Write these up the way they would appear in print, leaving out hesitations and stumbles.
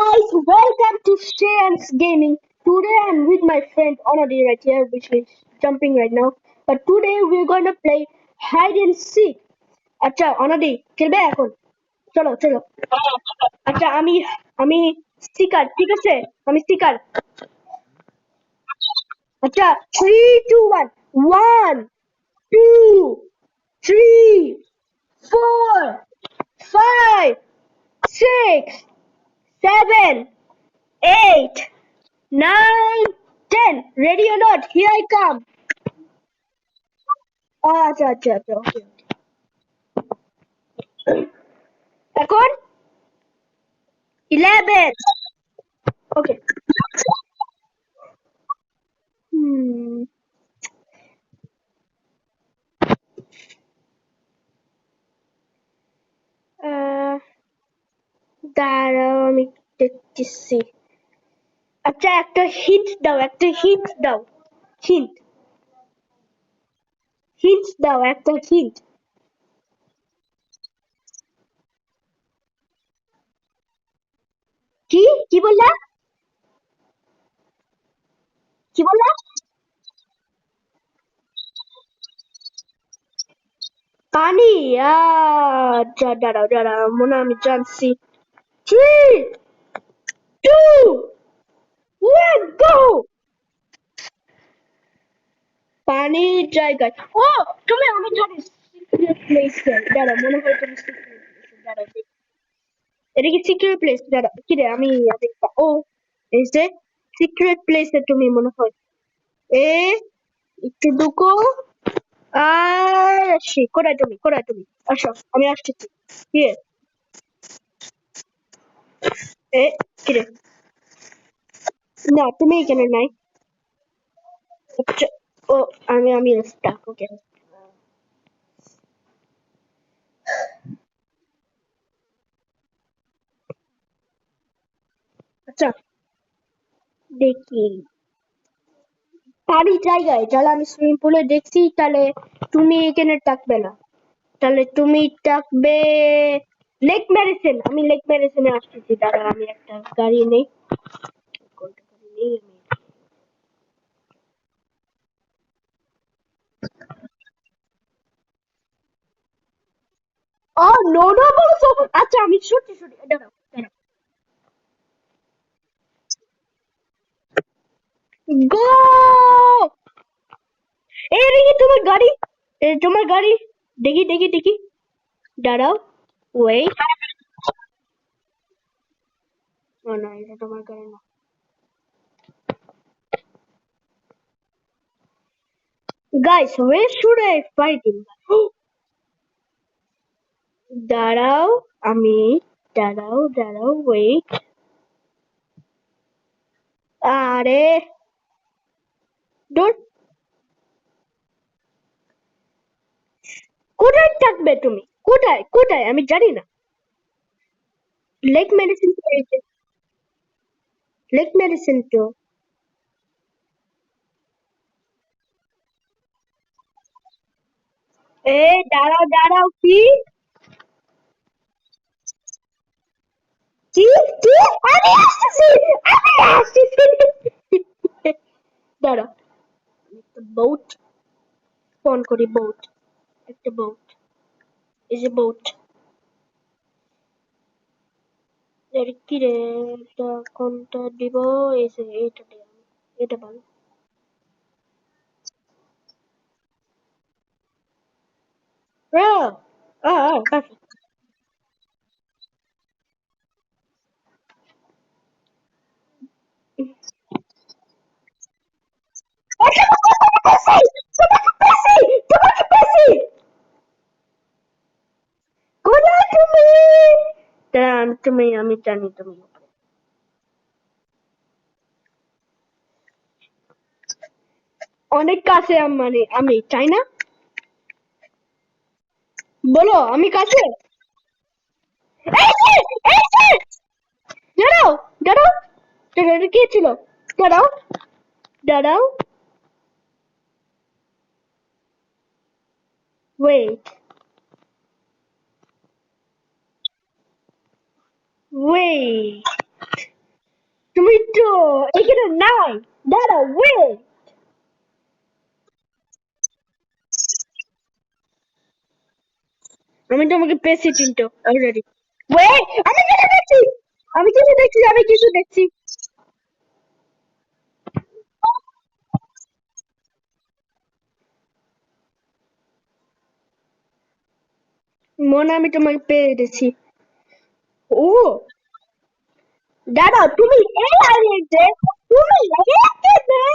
guys, welcome to Shane's Gaming. Today I'm with my friend Onadi right here, which is jumping right now. But today we're gonna play hide and seek. আচ্ছা অনাদি খেলবে এখন চলো চলো আচ্ছা আমি আমি sticker ঠিক আছে আমি স্টিকার আচ্ছা 3 2 1 2 3 4 5 6 7 8 9 10 ready or not here I come আচ্ছা আচ্ছা আচ্ছা ওকে এখন 11 okay hmm uh, দাঁড়াও আমি দেখতেছি আচ্ছা একটা হিন্ট দাও হিন্ট দাও একটা হিন্ট কি কি বললা কি বললা পানি আচ্ছা দাঁড়াও দাঁড়াও মনে হয় আমি জানছি 3 2 1 গো পানির জায়গায় ও তুমি আমি জানি সিক্রেট প্লেস দাঁড়াও মনে হয় তুমি সিক্রেট প্লেস দাঁড়াও এটা কি সিক্রেট প্লেস দাঁড়াও কি রে আমি ও এই যে সিক্রেট প্লেসে তুমি মনে হয় এ একটু ঢুকো আর আসি কোথায় তুমি আসো আমি আসতেছি কি এ কি রে না তুমি এখানে নাই আচ্ছা ও আমি স্টাক ওকে আচ্ছা দেখি পানি জায়গায় তাহলে আমি সুইমিং পুলে দেখছি তাহলে তুমি এখানে থাকবে না তাহলে তুমি থাকবে লেক মেডিসিন আমি লেক মেডিসিনে আসতেছি দাঁড়া আমি একটা গাড়ি নেই কোনটা গাড়ি নেই আমি ও নো নো বলছো আচ্ছা আমি সত্যি দাঁড়াও দাঁড়াও গো এই দেখি তোমার গাড়ি দেখি দাঁড়াও ওয়েট ও না এটা তোমার গাড়ি না guys where should I fight him দাঁড়াও আমি দাঁড়াও ওয়েট আরে ডোন্ট কোথায় থাকবে তুমি কোথায় আমি জানি না লেক মেডিসিন লেক মেডিসিন তো এ দাঁড়াও কি কি আমি আসতেছি দাঁড়াও একটা বোট ফোন করি বোট একটা বোট এই যে বোট এর কি রে এটা কোনটা দিব এই যে এটা দিব এটা ভালো perfect তোমাকে পেয়েছি কোথায় তুমি আমি জানি তুমি অনেক কাছে মানে আমি চাই না বলো আমি কাছে এই যে! দাঁড়াও দাঁড়াও এটা কে ছিল দাঁড়াও দাঁড়াও ওয়েট ওয়েট তুমি তো এখানে নাই। দাঁড়াও, ওয়েট। আমি তোমাকে পেয়েছি চিন্টু অলরেডি। ওয়েট, আমি কিছু দেখছি। আমি কিছু দেখছি। মনে আমি তোমাকে পেয়েছি। ও, দাঁড়াও, তুমি এই আইল্যান্ডে, তুমি এখানে দাঁড়াও,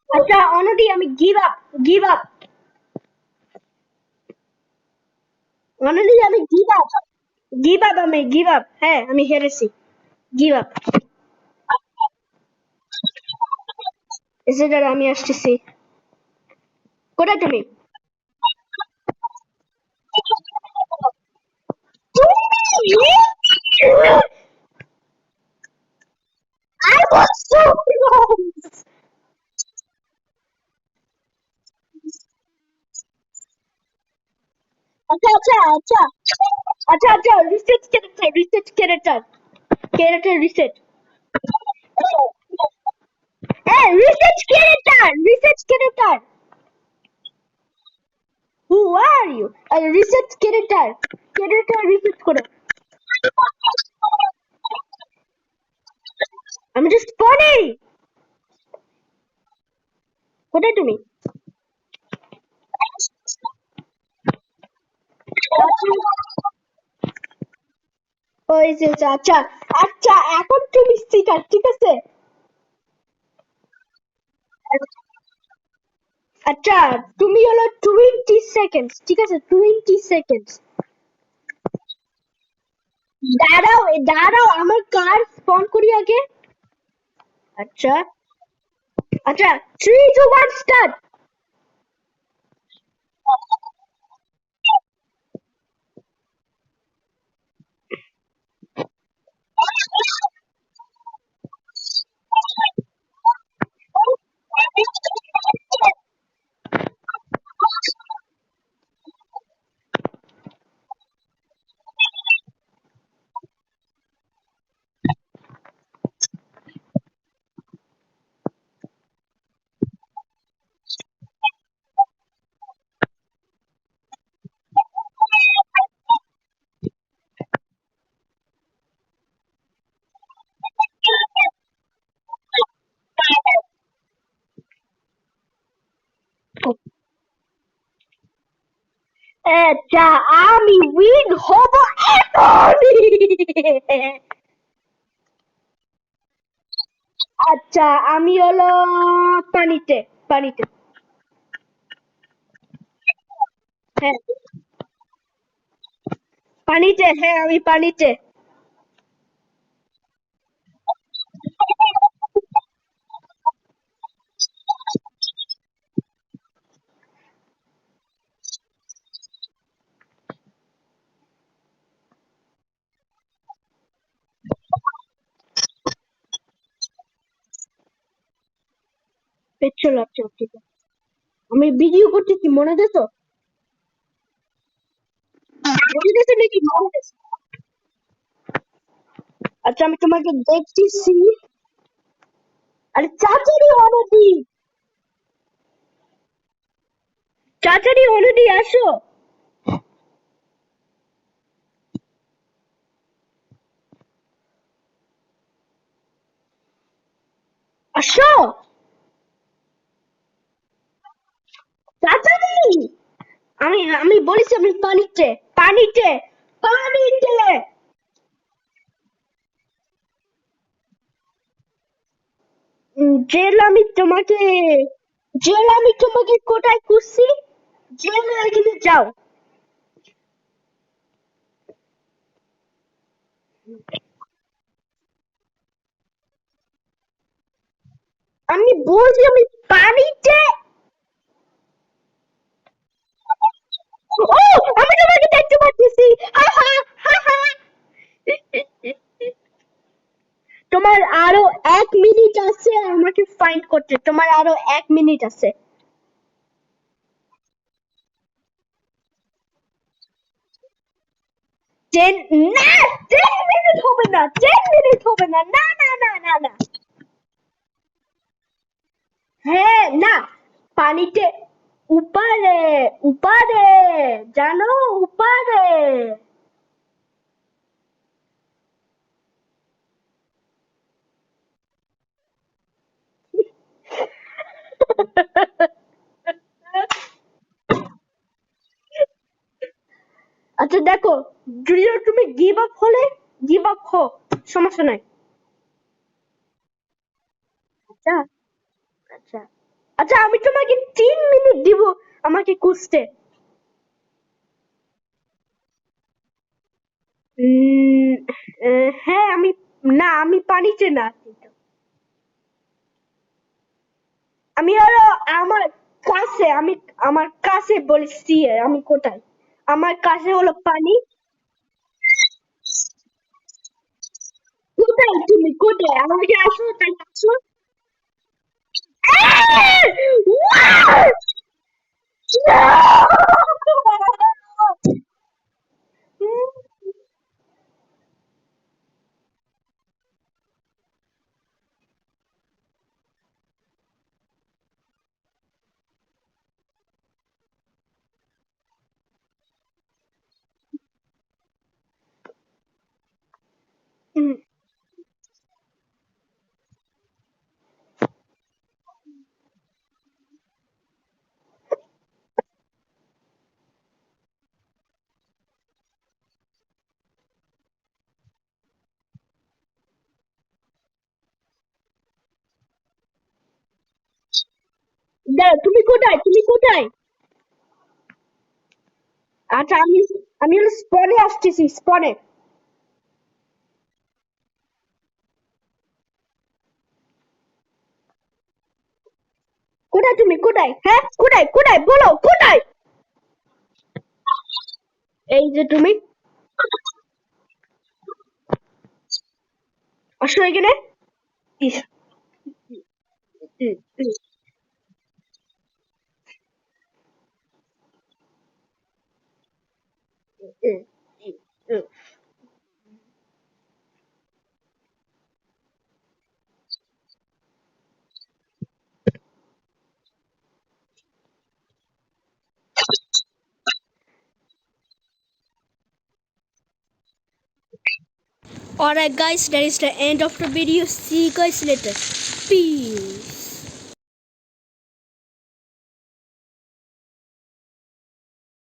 আচ্ছা অনদি, আমি গিভ আপ অনলি, আমি গিভ আপ, হ্যাঁ আমি হেরেছি। Give up. এসে দাঁড়া, আমি আসতেছি। কোথায় তুমি? I was so close. আচ্ছা আচ্ছা আচ্ছা আচ্ছা, রিসেট। হ্যাঁ, reset character. Who are you? Reset character reset করো। আমি জাস্ট পড়ি। কোথায় তুমি? ওই যে, আচ্ছা আচ্ছা, এখন তুমি স্টিকার, ঠিক আছে? আচ্ছা, তুমি হলো 20 সেকেন্ড, ঠিক আছে? 20 সেকেন্ড। দাঁড়াও, আমার কার স্পন করি আগে। আচ্ছা আচ্ছা, 3 2 1 স্টার্ট। আচ্ছা, আমি উইন হব এখনই। আচ্ছা, আমি হলো পানিতে। পানিতে। হ্যাঁ, পানিতে, হ্যাঁ আমি পানিতে। পেট্রোল, আচ্ছা ঠিক আছে। আমি ভিডিও করতেছি, মনে দেখো। মনে দেখো নাকি, মনে দেখো? আচ্ছা, আমি তোমাকে দেখতেছি। আরে চাচারি অনুদি, আসো। আসো, চাচারি। আমি বলেছি আমি পানিতে। পানিতে। পানিতে। জেল আমি তোমাকে কোথায় খুঁজছি? জেল এখানে যাও। আমি বলছি আমি পানিতে। ও, আমি তোমাকে দেখতে পাচ্ছি। হা হা হা হা। তোমার আরো 1 মিনিট আছে আমাকে ফাইন্ড করতে, তোমার আরো 1 মিনিট আছে। টেন, না, 10 মিনিট হবে না, 10 মিনিট হবে না, না না না না না। হ্যাঁ, না, পানিতে উপারে, উপারে, জানো, উপারে। আচ্ছা দেখো, যদিও তুমি গিভ আপ হলে গিভ আপ হো, সমস্যা নাই। আচ্ছা, আচ্ছা, আচ্ছা, আমি তোমাকে 3 মিনিট দিব আমাকে খুঁজতে। উম, হ্যাঁ আমি, না আমি পানিতে না কিন্তু। আমি হলো আমার কাছে, আমি আমার কাছে বলছি আমি কোথায়। আমার কাছে হলো পানি। কোথায় তুমি, কোথায় আমাকে আসো, তাই আসো। What? No! দাঁড়াও, তুমি কোথায়, তুমি কোথায়? আচ্ছা আমি, আমি হলো স্পনে আসতেছি, স্পনে। কোথায় তুমি, কোথায়, হ্যাঁ কোথায়, কোথায় বলো, কোথায়? এই যে তুমি, আসো এখানে। ইস, alright guys, that is the end of the video. See you guys later. Peace.